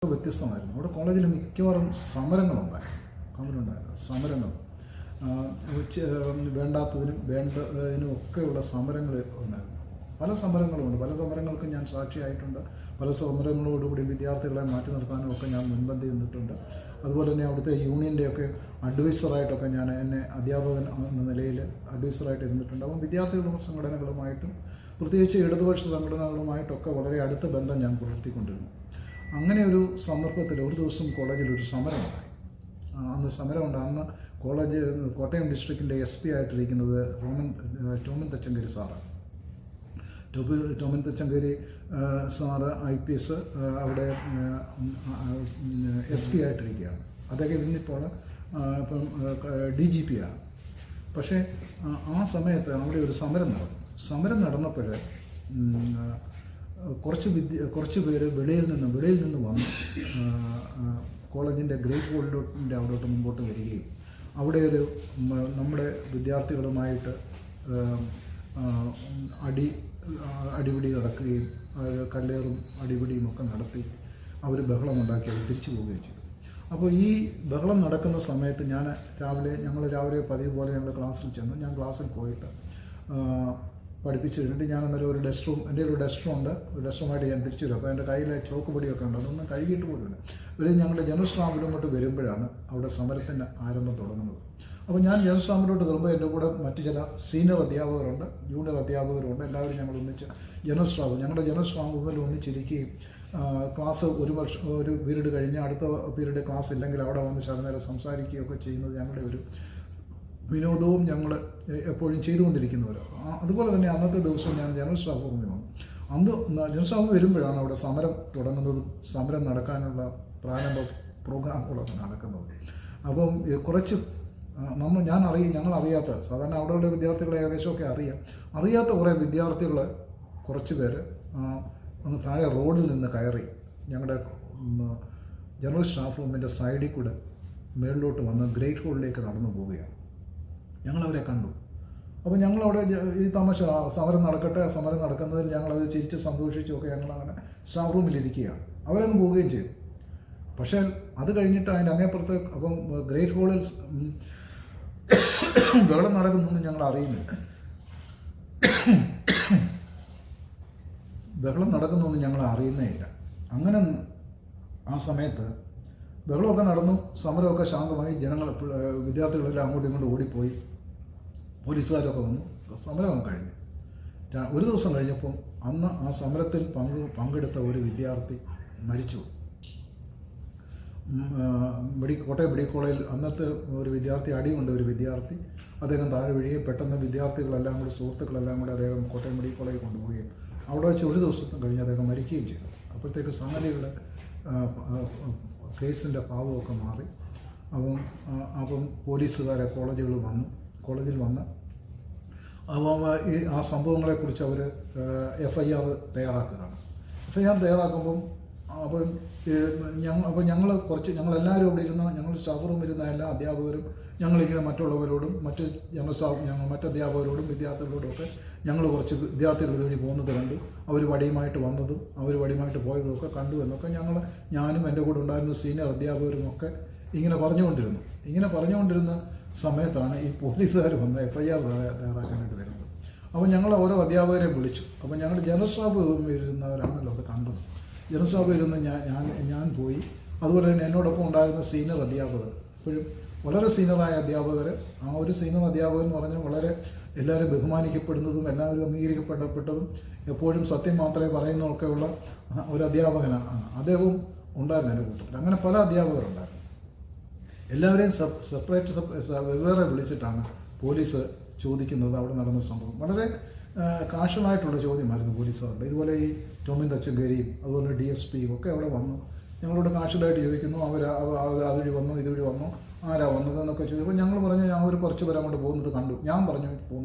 വ്യത്യസ്തമായിരുന്നു. അവിടെ കോളേജിൽ മിക്കവാറും സമരങ്ങൾ വേണ്ടാത്തതിനും വേണ്ടതിനും ഒക്കെയുള്ള സമരങ്ങൾ ഉണ്ടായിരുന്നു. പല സമരങ്ങളുമുണ്ട്. പല സമരങ്ങൾക്ക് ഞാൻ സാക്ഷിയായിട്ടുണ്ട്. പല സമരങ്ങളോടുകൂടി വിദ്യാർത്ഥികളെ മാറ്റി നിർത്താനും ഒക്കെ ഞാൻ മുൻപന്തി നിന്നിട്ടുണ്ട്. അതുപോലെ തന്നെ അവിടുത്തെ യൂണിയൻ്റെയൊക്കെ അഡ്വൈസറായിട്ടൊക്കെ എന്നെ അധ്യാപകൻ എന്ന നിലയിൽ അഡ്വൈസറായിട്ട് ഇരുന്നിട്ടുണ്ട്. അപ്പം വിദ്യാർത്ഥികളുടെ സംഘടനകളുമായിട്ടും പ്രത്യേകിച്ച് ഇടതുപക്ഷ സംഘടനകളുമായിട്ടൊക്കെ വളരെ അടുത്ത ബന്ധം ഞാൻ പുലർത്തിക്കൊണ്ടിരുന്നു. അങ്ങനെ ഒരു സന്ദർഭത്തിൽ ഒരു ദിവസം കോളേജിൽ ഒരു സമരമുണ്ടായി. അന്ന് കോട്ടയം ഡിസ്ട്രിക്റ്റിൻ്റെ SP ആയിട്ടിരിക്കുന്നത് ടോമിൻ തച്ചങ്കരി സാറാണ്. ടോമിൻ തച്ചങ്കരി സാറ് IPS അവിടെ SP ആയിട്ടിരിക്കുകയാണ്. അദ്ദേഹം ഇന്നിപ്പോൾ ഇപ്പം DGP ആണ്. പക്ഷേ ആ സമയത്ത് അവിടെ ഒരു സമരം നടന്നപ്പോൾ കുറച്ച് പേര് വെളിയിൽ നിന്ന് വന്ന് കോളേജിൻ്റെ ഗ്രേറ്റ് ഹോളിൻ്റെ അവിടോട്ട് മുമ്പോട്ട് വരികയും അവിടെ നമ്മുടെ വിദ്യാർത്ഥികളുമായിട്ട് അടിപിടി നടക്കുകയും കല്ലേറും അടിപിടിയും ഒക്കെ നടത്തി അവർ ബഹളമുണ്ടാക്കി അവർ തിരിച്ചു പോവുകയും ചെയ്തു. അപ്പോൾ ഈ ബഹളം നടക്കുന്ന സമയത്ത് ഞങ്ങൾ രാവിലെ പതിവ് പോലെ ഞങ്ങൾ ക്ലാസ്സിൽ ചെന്നു. ഞാൻ ക്ലാസ്സിൽ പോയിട്ട് പഠിപ്പിച്ച് കഴിഞ്ഞിട്ട് ഞാൻ അന്നേരം എൻ്റെ ഒരു ഡസ്റ്ററുമായിട്ട് ഞാൻ തിരിച്ചു വരും. അപ്പോൾ എൻ്റെ കയ്യിലെ ചോക്ക് പൊടിയൊക്കെ ഉണ്ട്, അതൊന്നും കഴുകിയിട്ട് പോലുമില്ല. ഇവർ ഞങ്ങളുടെ ജനറൽ സ്റ്റാഫിലോട്ട് വരുമ്പോഴാണ് അവിടെ സമരത്തിൻ്റെ ആരംഭം തുടങ്ങുന്നത്. അപ്പോൾ ഞാൻ ജനറൽ സ്റ്റാഫിലോട്ട് കയറുമ്പോൾ എൻ്റെ കൂടെ മറ്റ് ചില സീനിയർ അധ്യാപകരുണ്ട്, ജൂനിയർ അധ്യാപകരുണ്ട്. എല്ലാവരും ഞങ്ങൾ ഒന്നിച്ച് ഞങ്ങളുടെ ജനറൽ സ്റ്റാഫിൽ ഒന്നിച്ചിരിക്കുകയും ക്ലാസ് ഒരു പീരീഡ് കഴിഞ്ഞ് അടുത്ത പീരീഡ് ക്ലാസ് ഇല്ലെങ്കിൽ അവിടെ വന്ന് ശകലനേരം സംസാരിക്കുകയൊക്കെ ചെയ്യുന്നത് ഞങ്ങളുടെ ഒരു വിനോദവും ഞങ്ങൾ എപ്പോഴും ചെയ്തുകൊണ്ടിരിക്കുന്നവരോ. അതുപോലെ തന്നെ അന്നത്തെ ദിവസം ഞാൻ ജനറൽ സ്റ്റാഫ് റൂമിൽ വന്നു. ജനറൽ സ്റ്റാഫ് വരുമ്പോഴാണ് അവിടെ സമരം തുടങ്ങുന്നതും സമരം നടക്കാനുള്ള പ്രാരംഭ പ്രോഗ്രാമുകളൊക്കെ നടക്കുന്നത്. അപ്പം കുറച്ച് ഞങ്ങളറിയാത്ത സാധാരണ അവിടെയുള്ള വിദ്യാർത്ഥികളെ ഏകദേശമൊക്കെ അറിയാത്ത കുറേ വിദ്യാർത്ഥികൾ കുറച്ച് പേര് ഒന്ന് താഴെ റോഡിൽ നിന്ന് കയറി ഞങ്ങളുടെ ജനറൽ സ്റ്റാഫ് റൂമിൻ്റെ സൈഡിൽ കൂടെ മേളിലോട്ട് വന്ന് ഗ്രേറ്റ് ഹോളിലേക്ക് നടന്നു പോവുകയാണ്. ഞങ്ങളവരെ കണ്ടു. അപ്പോൾ ഞങ്ങളവിടെ ഈ സമരം നടക്കുന്നതിൽ ഞങ്ങളത് ചിരിച്ച് സന്തോഷിച്ചുമൊക്കെ ഞങ്ങളങ്ങനെ സ്റ്റാഫ് റൂമിലിരിക്കുകയാണ്. അവരങ്ങ് പോവുകയും ചെയ്തു. പക്ഷേ അത് കഴിഞ്ഞിട്ട് അതിൻ്റെ അങ്ങേപ്പുറത്ത് അപ്പം ഗ്രേറ്റ് ഹോളിൽ ബഹളം നടക്കുന്നൊന്നും ഞങ്ങൾ അറിയുന്നില്ല. അങ്ങനെ ആ സമയത്ത് ബഹളമൊക്കെ നടന്നു, സമരമൊക്കെ ശാന്തമായി, വിദ്യാർത്ഥികളെല്ലാം അങ്ങോട്ടും ഇങ്ങോട്ടും ഓടിപ്പോയി, പോലീസുകാരൊക്കെ വന്നു, സമരമൊക്കെ കഴിഞ്ഞു. ഒരു ദിവസം കഴിഞ്ഞപ്പം അന്ന് ആ സമരത്തിൽ പങ്കെടുത്ത ഒരു വിദ്യാർത്ഥി മരിച്ചു. കോട്ടയം മെഡിക്കൽ കോളേജിൽ അന്നത്തെ ഒരു വിദ്യാർത്ഥി അടികൊണ്ട് ഒരു വിദ്യാർത്ഥി അദ്ദേഹം താഴെ വീഴുകയും പെട്ടെന്ന് സുഹൃത്തുക്കളെല്ലാം കൂടി അദ്ദേഹം കോട്ടയം മെഡിക്കൽ കോളേജിൽ കൊണ്ടുപോവുകയും അവിടെ വെച്ച് ഒരു ദിവസം കഴിഞ്ഞ് അദ്ദേഹം മരിക്കുകയും ചെയ്തു. അപ്പോഴത്തേക്ക് സംഗതികളുടെ കേസിൻ്റെ ഭാവമൊക്കെ മാറി. അപ്പം പോലീസുകാരെ കോളേജിൽ വന്ന് ആ സംഭവങ്ങളെക്കുറിച്ച് അവർ FIR തയ്യാറാക്കുകയാണ്. FIR തയ്യാറാക്കുമ്പം ഞങ്ങളെല്ലാവരും ഇവിടെ ഇരുന്ന ഞങ്ങൾ സ്റ്റാഫ് റൂമിൽ ഇരുന്ന എല്ലാ അധ്യാപകരും ഞങ്ങളിങ്ങനെ മറ്റുള്ളവരോടും മറ്റധ്യാപകരോടും വിദ്യാർത്ഥികളോടും ഒക്കെ ഞങ്ങൾ കുറച്ച് വിദ്യാർത്ഥികൾ ഇതുവഴി പോകുന്നത് കണ്ടു, അവർ വടിയുമായിട്ട് വന്നതും അവർ വടിയുമായിട്ട് പോയതും ഒക്കെ കണ്ടു എന്നൊക്കെ ഞാനും എൻ്റെ കൂടെ ഉണ്ടായിരുന്ന സീനിയർ അധ്യാപകരും ഒക്കെ ഇങ്ങനെ പറഞ്ഞുകൊണ്ടിരുന്ന സമയത്താണ് ഈ പോലീസുകാർ വന്ന് FIR തയ്യാറാക്കാനായിട്ട് വരുന്നത്. അപ്പോൾ ഞങ്ങൾ ഓരോ അധ്യാപകരെ വിളിച്ചു. അപ്പോൾ ഞങ്ങളുടെ ജനറൽ സ്റ്റാഫ് ഇരുന്നവരാണല്ലോ അത് കണ്ടത്. ജനറൽ സ്റ്റാഫ് ഇരുന്ന് ഞാൻ പോയി. അതുപോലെ തന്നെ എന്നോടൊപ്പം ഉണ്ടായിരുന്ന സീനിയർ അധ്യാപകർ, ഇപ്പോഴും വളരെ സീനിയറായ അധ്യാപകർ, ആ ഒരു സീനിയർ അധ്യാപകർ എന്ന് പറഞ്ഞാൽ വളരെ എല്ലാവരും ബഹുമാനിക്കപ്പെടുന്നതും എല്ലാവരും അംഗീകരിക്കപ്പെട്ടതും എപ്പോഴും സത്യം മാത്രമേ പറയുന്നതൊക്കെയുള്ള ഒരു അധ്യാപകനാണ്. അദ്ദേഹവും ഉണ്ടായിരുന്നു എൻ്റെ കൂട്ടത്തിൽ. അങ്ങനെ പല അധ്യാപകരുണ്ടായിരുന്നു. എല്ലാവരെയും വെവ്വേറെ വിളിച്ചിട്ടാണ് പോലീസ് ചോദിക്കുന്നത് അവിടെ നടന്ന സംഭവം. വളരെ കാഷ്വലായിട്ടുള്ള ചോദ്യമായിരുന്നു പോലീസുകാരുടെ. ഇതുപോലെ ഈ ടോമിൻ തച്ചങ്കരിയും അതുപോലെ DSP ഒക്കെ അവിടെ വന്നു ഞങ്ങളോട് കാഷ്വലായിട്ട് ചോദിക്കുന്നു. അതുവഴി വന്നു, ഇതുവഴി വന്നു, ആരാ വന്നതെന്നൊക്കെ ചോദിച്ചപ്പോൾ ഞങ്ങൾ പറഞ്ഞു ഞാൻ കുറച്ച് പേര് അങ്ങോട്ട് പോകുന്നത് കണ്ടു.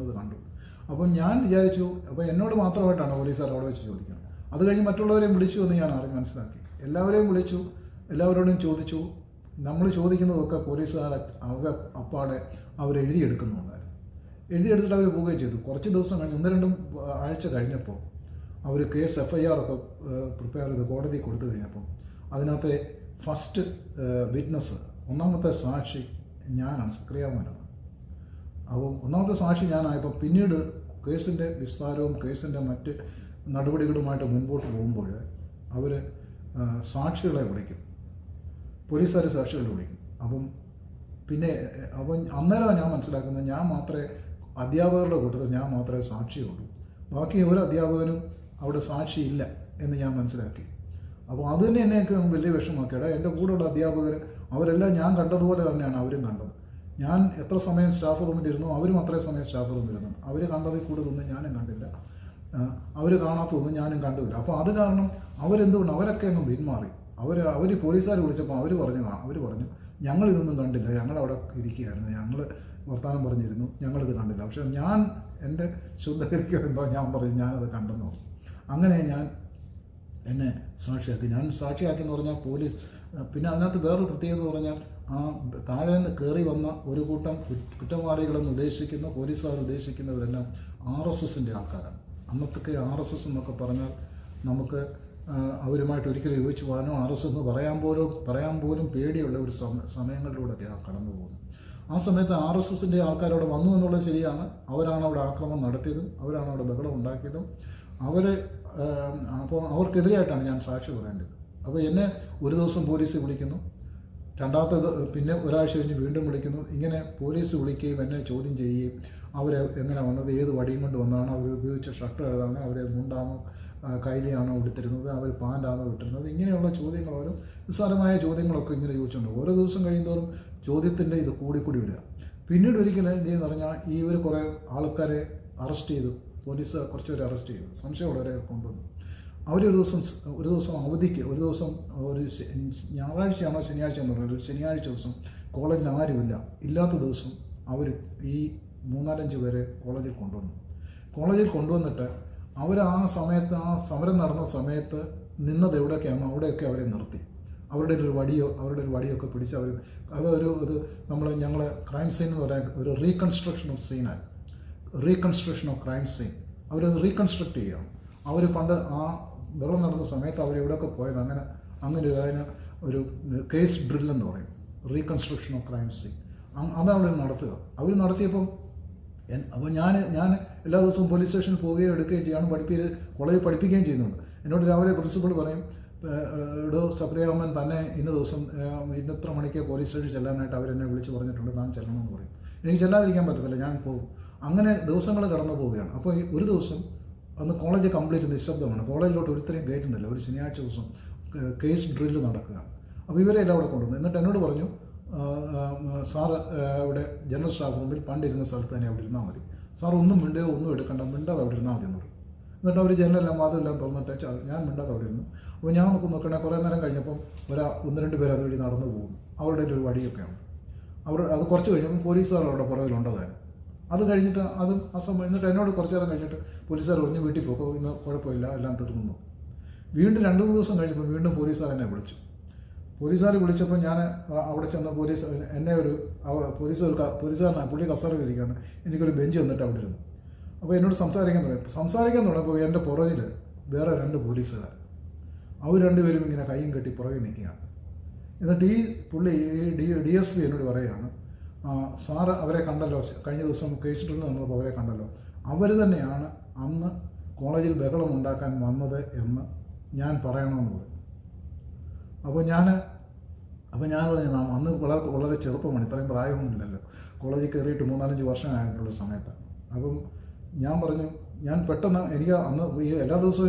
അപ്പം ഞാൻ വിചാരിച്ചു അപ്പോൾ എന്നോട് മാത്രമായിട്ടാണ് പോലീസുകാർ അവിടെ വെച്ച് ചോദിക്കുന്നത്. അത് കഴിഞ്ഞ് മറ്റുള്ളവരെയും വിളിച്ചു എന്ന് ഞാൻ മനസ്സിലാക്കി. എല്ലാവരെയും വിളിച്ചു, എല്ലാവരോടും ചോദിച്ചു. നമ്മൾ ചോദിക്കുന്നതൊക്കെ പോലീസുകാർ അപ്പാടെ അവരെഴുതിയെടുക്കുന്നുണ്ടായിരുന്നു. എഴുതിയെടുത്തിട്ട് അവർ പോവുകയും ചെയ്തു. കുറച്ച് ദിവസം കഴിഞ്ഞ് 1-2 ആഴ്ച കഴിഞ്ഞപ്പോൾ അവർ FIR ഒക്കെ പ്രിപ്പയർ ചെയ്ത് കോടതി കൊടുത്തു കഴിഞ്ഞപ്പോൾ അതിനകത്തെ ഫസ്റ്റ് വിറ്റ്നസ്, ഒന്നാമത്തെ സാക്ഷി ഞാനാണ്, സക്രിയാമോനാണ്. അപ്പോൾ ഒന്നാമത്തെ സാക്ഷി ഞാനായപ്പോൾ പിന്നീട് കേസിൻ്റെ വിസ്താരവും കേസിൻ്റെ മറ്റ് നടപടികളുമായിട്ട് മുൻപോട്ട് പോകുമ്പോൾ അവർ സാക്ഷികളെ വിളിക്കും, പോലീസുകാർ സാക്ഷികളെ വിളിക്കും. അപ്പം അന്നേരമാണ് ഞാൻ മനസ്സിലാക്കുന്നത് ഞാൻ മാത്രമേ അധ്യാപകരുടെ കൂട്ടത്തിൽ ഞാൻ മാത്രമേ സാക്ഷിയുള്ളൂ, ബാക്കി ഒരു അധ്യാപകനും അവിടെ സാക്ഷിയില്ല എന്ന് ഞാൻ മനസ്സിലാക്കി. അപ്പോൾ അത് തന്നെ എന്നെയൊക്കെ വലിയ വിഷമമാക്കിയത്. എൻ്റെ കൂടെയുള്ള അധ്യാപകർ അവരെല്ലാം ഞാൻ കണ്ടതുപോലെ തന്നെയാണ് അവരും കണ്ടത്. ഞാൻ എത്ര സമയം സ്റ്റാഫ് റൂമിലിരുന്നു അവരും അത്രയും സമയം സ്റ്റാഫ് റൂമിലിരുന്നു. അവർ കണ്ടതിൽ കൂടുതലൊന്നും ഞാനും കണ്ടില്ല, അവർ കാണാത്തതൊന്നും ഞാനും കണ്ടില്ല. അപ്പോൾ അത് കാരണം അവരെന്തുകൊണ്ട് അവരൊക്കെ അങ്ങ് പിന്മാറി. അവർ പോലീസുകാർ വിളിച്ചപ്പോൾ അവർ പറഞ്ഞു ഞങ്ങളിതൊന്നും കണ്ടില്ല, ഞങ്ങളവിടെ ഇരിക്കുകയായിരുന്നു, ഞങ്ങൾ വർത്തമാനം പറഞ്ഞിരുന്നു, ഞങ്ങളിത് കണ്ടില്ല. പക്ഷേ ഞാൻ എൻ്റെ ശുദ്ധീകരിക്കുമ്പോൾ ഞാൻ പറഞ്ഞു ഞാനത് കണ്ടെന്നു. അങ്ങനെ എന്നെ സാക്ഷിയാക്കി. ഞാൻ സാക്ഷിയാക്കി എന്ന് പറഞ്ഞാൽ പോലീസ്, പിന്നെ അതിനകത്ത് വേറൊരു പ്രത്യേകത എന്ന് പറഞ്ഞാൽ ആ താഴെ നിന്ന് കയറി വന്ന ഒരു കൂട്ടം കുറ്റവാളികളെന്ന് ഉദ്ദേശിക്കുന്ന പോലീസുകാർ ഉദ്ദേശിക്കുന്നവരെല്ലാം RSSൻ്റെ ആൾക്കാരാണ്. അന്നത്തൊക്കെ RSS എന്നൊക്കെ പറഞ്ഞാൽ നമുക്ക് അവരുമായിട്ട് ഒരിക്കലും യോജിച്ചു പോകാനോ RSS എന്ന് പറയാൻ പോലും പേടിയുള്ള ഒരു സമയങ്ങളിലൂടെയൊക്കെയാണ് കടന്നു പോകുന്നത്. ആ സമയത്ത് RSSൻ്റെ ആൾക്കാരവിടെ വന്നു എന്നുള്ളത് ശരിയാണ്. അവരാണ് അവിടെ ആക്രമണം നടത്തിയതും അവരാണ് അവിടെ ബഹളം ഉണ്ടാക്കിയതും. അപ്പോൾ അവർക്കെതിരെയായിട്ടാണ് ഞാൻ സാക്ഷി പറയേണ്ടത്. അപ്പോൾ എന്നെ ഒരു ദിവസം പോലീസ് വിളിക്കുന്നു, പിന്നെ ഒരാഴ്ച കഴിഞ്ഞ് വീണ്ടും വിളിക്കുന്നു. ഇങ്ങനെ പോലീസ് വിളിക്കുകയും എന്നെ ചോദ്യം ചെയ്യുകയും എങ്ങനെ വന്നത്, ഏത് വടിയും കൊണ്ട് വന്നതാണ്, അവർ ഉപയോഗിച്ച ഷർട്ട് ഏതാണ്, അവർ മുണ്ടാണോ കൈലിയാണോ എടുത്തിരുന്നത്, അവർ പാൻ്റാണോ ഇട്ടിരുന്നത്, ഇങ്ങനെയുള്ള ചോദ്യങ്ങൾ, ഓരോ നിസ്സാരമായ ചോദ്യങ്ങളൊക്കെ ഇങ്ങനെ ചോദിച്ചുകൊണ്ട് ഓരോ ദിവസം കഴിയുന്തോറും ചോദ്യത്തിൻ്റെ ഇത് കൂടിക്കൂടി വരിക. പിന്നീട് ഒരിക്കലും എന്ത് ചെയ്യുന്ന പറഞ്ഞാൽ ഇവർ കുറേ ആൾക്കാരെ അറസ്റ്റ് ചെയ്തു, പോലീസ് കുറച്ചുപേരെ അറസ്റ്റ് ചെയ്തു, സംശയമുള്ളവരെ കൊണ്ടുവന്നു. അവരൊരു ദിവസം അവധിക്ക് ഒരു ഞായറാഴ്ചയാണോ ശനിയാഴ്ച എന്ന് പറഞ്ഞാൽ ഒരു ശനിയാഴ്ച ദിവസം കോളേജിൽ ആരുമില്ല, ഇല്ലാത്ത ദിവസം അവർ ഈ 3-4 പേരെ കോളേജിൽ കൊണ്ടുവന്നിട്ട് അവർ ആ സമരം നടന്ന സമയത്ത് നിന്നത് എവിടെയൊക്കെയാണോ അവിടെയൊക്കെ അവരെ നിർത്തി. അവരുടെ ഒരു വടിയൊക്കെ പിടിച്ച് ഞങ്ങൾ ക്രൈം സീൻ എന്ന് പറയാൻ ഒരു റീകൺസ്ട്രക്ഷൻ ഓഫ് ക്രൈം സീൻ അവരത് റീകൺസ്ട്രക്ട് ചെയ്യുകയാണ്. അവർ പണ്ട് ആ ബഹളം നടന്ന സമയത്ത് അവരെവിടെയൊക്കെ പോയത് അതിന് ഒരു കേസ് ഡ്രില്ലെന്ന് പറയും, റീകൺസ്ട്രക്ഷൻ ഓഫ് ക്രൈം സീൻ. അതാണ് അവർ നടത്തുക. അവർ നടത്തിയപ്പം അപ്പോൾ ഞാൻ എല്ലാ ദിവസവും പോലീസ് സ്റ്റേഷനിൽ പോവുകയും എടുക്കുകയും ചെയ്യാണ്, കോളേജിൽ പഠിപ്പിക്കുകയും ചെയ്യുന്നുണ്ട്. എന്നോട് രാവിലെ പ്രിൻസിപ്പൾ പറയും, സക്രിയാമൻ തന്നെ ഇന്ന ദിവസം ഇന്നത്ര മണിക്ക് പോലീസ് സ്റ്റേഷനിൽ ചെല്ലാനായിട്ട് അവരെന്നെ വിളിച്ച് പറഞ്ഞിട്ടുണ്ട്, താൻ ചെല്ലണമെന്ന് പറയും. എനിക്ക് ചെല്ലാതിരിക്കാൻ പറ്റത്തില്ല, ഞാൻ പോകും. അങ്ങനെ ദിവസങ്ങൾ കടന്നു പോവുകയാണ്. അപ്പോൾ ഒരു ദിവസം അന്ന് കോളേജ് കംപ്ലീറ്റ് നിശബ്ദമാണ്, കോളേജിലോട്ട് ഒരുത്തരെയും കയറ്റുന്നില്ല. ഒരു ശനിയാഴ്ച ദിവസം കേസ് ഡ്രില്ല് നടക്കുകയാണ്. അപ്പോൾ ഇവരെല്ലാം അവിടെ കൊണ്ടുവന്നു. എന്നിട്ട് എന്നോട് പറഞ്ഞു, സാറ് ഇവിടെ ജനറൽ സ്റ്റാഫ് റൂമിൽ പണ്ടിരുന്ന സ്ഥലത്ത് തന്നെ അവിടെ ഇരുന്നാൽ മതി, സാർ ഒന്നും ഒന്നും എടുക്കണ്ട, മിണ്ടാതെ അവിടെ ഇരുന്നാൽ മതി എന്ന് പറയും. എന്നിട്ട് അവർ ജനലെല്ലാം വാതിലെല്ലാം തുറന്നിട്ട് ഞാൻ മിണ്ടാതെ അവിടെ ഇരുന്നു. അപ്പോൾ ഞാൻ നോക്കണേ കുറേ നേരം കഴിഞ്ഞപ്പം 1-2 പേര് അതുവഴി നടന്നു പോകും. അവരുടെ ഒരു വടിയൊക്കെയാണ്. അത് കുറച്ച് കഴിഞ്ഞപ്പോൾ പോലീസുകാർ അവിടെ പുറകിലുണ്ടതായിരുന്നു. അത് കഴിഞ്ഞിട്ട് ആ സമയം എന്നിട്ട് എന്നോട് കുറച്ച് നേരം കഴിഞ്ഞിട്ട് പോലീസുകാർ പറഞ്ഞ് വീട്ടിൽ പോകും, ഇന്ന് കുഴപ്പമില്ല, എല്ലാം തീർന്നു. വീണ്ടും 2-3 ദിവസം കഴിഞ്ഞപ്പോൾ വീണ്ടും പോലീസുകാർ എന്നെ വിളിച്ചു. പോലീസുകാർ വിളിച്ചപ്പോൾ ഞാൻ അവിടെ ചെന്ന പോലീസുകാരനാണ്, പുള്ളി കസേരയിലിരിക്കുകയാണ്. എനിക്കൊരു ബെഞ്ച് വന്നിട്ട് അവിടെ ഇരുന്നു. അപ്പോൾ എന്നോട് സംസാരിക്കാൻ തുടങ്ങിയപ്പോൾ എൻ്റെ പുറകിൽ വേറെ 2 പോലീസുകാർ, അവർ 2 പേരും ഇങ്ങനെ കൈയും കെട്ടി പുറകെ നിൽക്കുകയാണ്. എന്നിട്ട് ഈ DSP എന്നോട് പറയുകയാണ്, സാറ് അവരെ കണ്ടല്ലോ, കഴിഞ്ഞ ദിവസം കേസ് ഡ്രിൽ വന്നപ്പോൾ അവരെ കണ്ടല്ലോ, അവർ തന്നെയാണ് അന്ന് കോളേജിൽ ബഹളം ഉണ്ടാക്കാൻ വന്നത് എന്ന് ഞാൻ പറയണമെന്ന് പറയും. അപ്പോൾ ഞാൻ പറഞ്ഞു, അന്ന് വളരെ ചെറുപ്പമാണ്, ഇത്രയും പ്രായമൊന്നുമില്ലല്ലോ, കോളേജിൽ കയറിയിട്ട് 3-4 വർഷമായിട്ടുള്ള സമയത്താണ്. അപ്പം ഞാൻ പറഞ്ഞു, ഞാൻ പെട്ടെന്ന് എനിക്ക് അന്ന് ഈ എല്ലാ ദിവസവും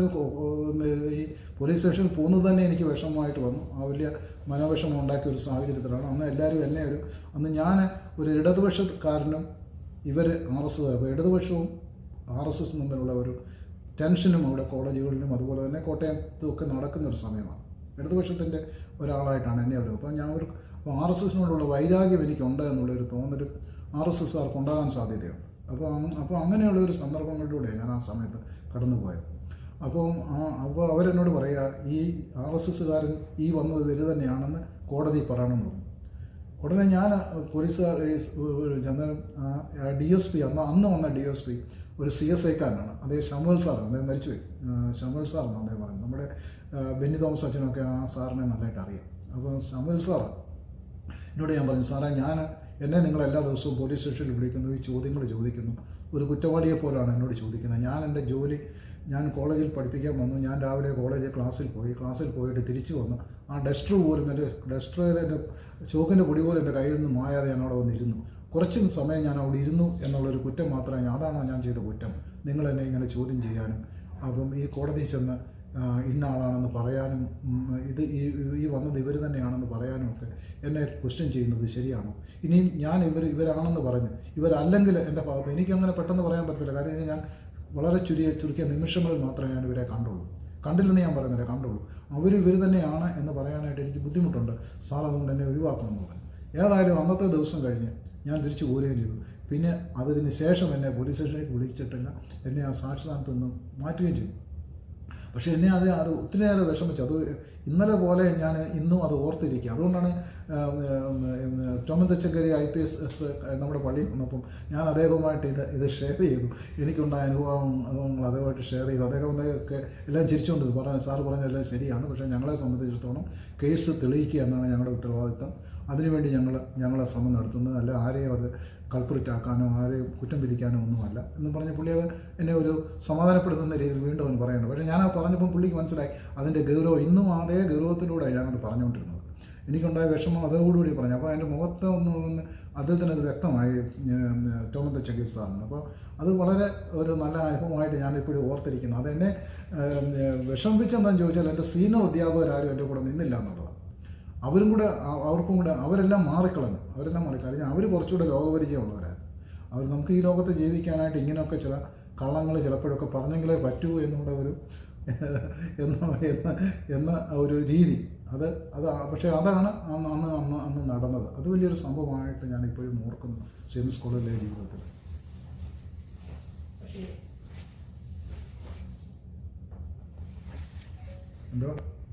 ഈ പോലീസ് സ്റ്റേഷനിൽ പോകുന്നത് തന്നെ എനിക്ക് വിഷമമായിട്ട് വന്നു. ആ വലിയ മനോവിഷമം ഉണ്ടാക്കിയ ഒരു സാഹചര്യത്തിലാണ് അന്ന് എല്ലാവരും അന്ന് ഞാൻ ഒരു ഇടതുപക്ഷക്കാരനും ഇവർ RSS, അപ്പോൾ ഇടതുപക്ഷവും RSS തമ്മിലുള്ള ഒരു ടെൻഷനും അവിടെ കോളേജുകളിലും അതുപോലെ തന്നെ കോട്ടയത്തും ഒക്കെ നടക്കുന്നൊരു സമയമാണ്. ഇടതുപക്ഷത്തിൻ്റെ ഒരാളായിട്ടാണ് എന്നെ അവർ. അപ്പോൾ RSSനോടുള്ള വൈരാഗ്യം എനിക്കുണ്ട് എന്നുള്ളൊരു തോന്നലും RSSകാർക്ക് ഉണ്ടാകാൻ സാധ്യതയുണ്ട്. അപ്പോൾ അങ്ങനെയുള്ള ഒരു സന്ദർഭങ്ങളിലൂടെയാണ് ഞാൻ ആ സമയത്ത് കടന്നു പോയത്. അപ്പോൾ അവരെന്നോട് പറയുക, ഈ RSSകാരൻ ഈ വന്നത് ഇവർ തന്നെയാണെന്ന് കോടതി പറയണമെന്ന് പറഞ്ഞു. ഉടനെ ഞാൻ പോലീസുകാർ DSP അന്ന് വന്ന DSP ഒരു CSIക്കാരനാണ്, അദ്ദേഹം ഷമുൽ സാറാണ്, അദ്ദേഹം മരിച്ചുപോയി. ഷമുൽ സാറാണ് അദ്ദേഹം പറഞ്ഞത്, നമ്മുടെ ബെന്നി തോമസ് അച്ഛനൊക്കെ ആ സാറിനെ നല്ലതായിട്ട് അറിയാം. അപ്പോൾ സാമുവൽ സാർ എന്നോട് ഞാൻ പറഞ്ഞു, സാറേ എന്നെ നിങ്ങൾ എല്ലാ ദിവസവും പോലീസ് സ്റ്റേഷനിൽ വിളിക്കുന്നു, ഈ ചോദ്യങ്ങൾ ചോദിക്കുന്നു, ഒരു കുറ്റവാളിയെ പോലാണ് എന്നോട് ചോദിക്കുന്നത്. ഞാൻ എൻ്റെ ജോലി, ഞാൻ കോളേജിൽ പഠിപ്പിക്കാൻ വന്നു, ഞാൻ രാവിലെ ക്ലാസ്സിൽ പോയിട്ട് തിരിച്ചു വന്നു. ആ ഡസ്റ്റർ പോലും എൻ്റെ ചോക്കിൻ്റെ പൊടി പോലും എൻ്റെ കയ്യിൽ നിന്ന് മായാതെ ഞാൻ അവിടെ വന്നിരുന്നു. കുറച്ച് സമയം ഞാൻ അവിടെ ഇരുന്നു എന്നുള്ളൊരു കുറ്റം മാത്രമേ, അതാണോ ഞാൻ ചെയ്ത കുറ്റം, നിങ്ങൾ എന്നെ ഇങ്ങനെ ചോദ്യം ചെയ്യാനും അപ്പം ഈ കോടതിയിൽ ചെന്ന് ഇന്ന ആളാണെന്ന് പറയാനും ഇത് ഈ വന്നത് ഇവർ തന്നെയാണെന്ന് പറയാനും ഒക്കെ എന്നെ ക്വസ്റ്റ്യൻ ചെയ്യുന്നത് ശരിയാണോ? ഇനിയും ഞാൻ ഇവരാണെന്ന് പറഞ്ഞു, ഇവരല്ലെങ്കിൽ എൻ്റെ ഭാഗത്ത് എനിക്കങ്ങനെ പെട്ടെന്ന് പറയാൻ പറ്റത്തില്ല. കാര്യം ഞാൻ വളരെ ചുരുക്കിയ നിമിഷങ്ങളിൽ മാത്രമേ ഞാൻ ഇവരെ കണ്ടില്ലെന്ന് ഞാൻ പറയുന്നില്ല, കണ്ടുള്ളൂ. ഇവർ തന്നെയാണ് എന്ന് പറയാനായിട്ട് എനിക്ക് ബുദ്ധിമുട്ടുണ്ട് സാർ, അതുകൊണ്ട് എന്നെ ഒഴിവാക്കണമെന്ന് പറഞ്ഞു. ഏതായാലും അന്നത്തെ ദിവസം കഴിഞ്ഞ് ഞാൻ തിരിച്ചു പോരുകയും ചെയ്തു. പിന്നെ അതിന് ശേഷം എന്നെ പോലീസ് സ്റ്റേഷനിലേക്ക് വിളിച്ചിട്ടില്ല, എന്നെ ആ സാക്ഷിസ്ഥാനത്ത് നിന്ന് മാറ്റുകയും ചെയ്തു. പക്ഷേ എന്നെ അത് ഒത്തിരിയേറെ വിഷമിച്ചു. അത് ഇന്നലെ പോലെ ഞാൻ ഇന്നും അത് ഓർത്തിരിക്കുക. അതുകൊണ്ടാണ് ടോമൻ തച്ചങ്കരി IPS നമ്മുടെ പള്ളിയിൽ വന്നപ്പം ഞാൻ അദ്ദേഹവുമായിട്ട് ഇത് ഷെയർ ചെയ്തു. എനിക്കുണ്ടായ അനുഭവങ്ങൾ അദ്ദേഹമായിട്ട് ഷെയർ ചെയ്തു. അദ്ദേഹമൊക്കെ എല്ലാം ചിരിച്ചുകൊണ്ട് സാറ് പറഞ്ഞതെല്ലാം ശരിയാണ്, പക്ഷേ ഞങ്ങളെ സംബന്ധിച്ചിടത്തോളം കേസ് തെളിയിക്കുക എന്നാണ് ഞങ്ങളുടെ ഉത്തരവാദിത്തം. അതിനുവേണ്ടി ഞങ്ങളെ ശ്രമം നടത്തുന്നത്, അല്ല ആരെയും അത് കൾപ്രിറ്റ് ആക്കാനോ ആരെയും കുറ്റം വിധിക്കാനോ ഒന്നുമല്ല എന്ന് പറഞ്ഞ് പുള്ളി അത് എന്നെ ഒരു സമാധാനപ്പെടുത്തുന്ന രീതിയിൽ വീണ്ടും അവന് പറയുന്നുണ്ട്. പക്ഷേ ഞാൻ പറഞ്ഞപ്പോൾ പുള്ളിക്ക് മനസ്സിലായി അതിൻ്റെ ഗൗരവം. ഇന്നും അതേ ഗൗരവത്തിലൂടെ ഞാനത് പറഞ്ഞുകൊണ്ടിരുന്നത്. എനിക്കുണ്ടായ വിഷമം അതോടുകൂടി പറഞ്ഞു. അപ്പോൾ എൻ്റെ മുഖത്ത് ഒന്ന് അദ്ദേഹത്തിന് അത് വ്യക്തമായി, ടോമൻ തച്ചങ്കരി സാറിന്. അപ്പോൾ അത് വളരെ ഒരു നല്ല അനുഭവമായിട്ട് ഞാനിപ്പോഴും ഓർത്തിരിക്കുന്നു. അതെന്നെ വിഷമിപ്പിച്ചെന്താണെന്ന് ചോദിച്ചാൽ എൻ്റെ സീനിയർ അധ്യാപകരാരും എൻ്റെ കൂടെ നിന്നില്ല എന്നുള്ളതാണ്. അവർക്കും കൂടെ അവരെല്ലാം മാറിക്കളഞ്ഞു. അവർ കുറച്ചുകൂടെ ലോകപരിചയമുള്ളവരായിരുന്നു. നമുക്ക് ഈ ലോകത്ത് ജീവിക്കാനായിട്ട് ഇങ്ങനെയൊക്കെ ചില കള്ളങ്ങൾ ചിലപ്പോഴൊക്കെ പറഞ്ഞെങ്കിലേ പറ്റൂ എന്നുള്ള എന്ന ഒരു രീതി പക്ഷേ അതാണ് അന്ന് നടന്നത്. അത് വലിയൊരു സംഭവമായിട്ട് ഞാൻ ഇപ്പോഴും ഓർക്കുന്നു സെയിൻസ് കോളേജിലെ ജീവിതത്തിൽ. എന്തോ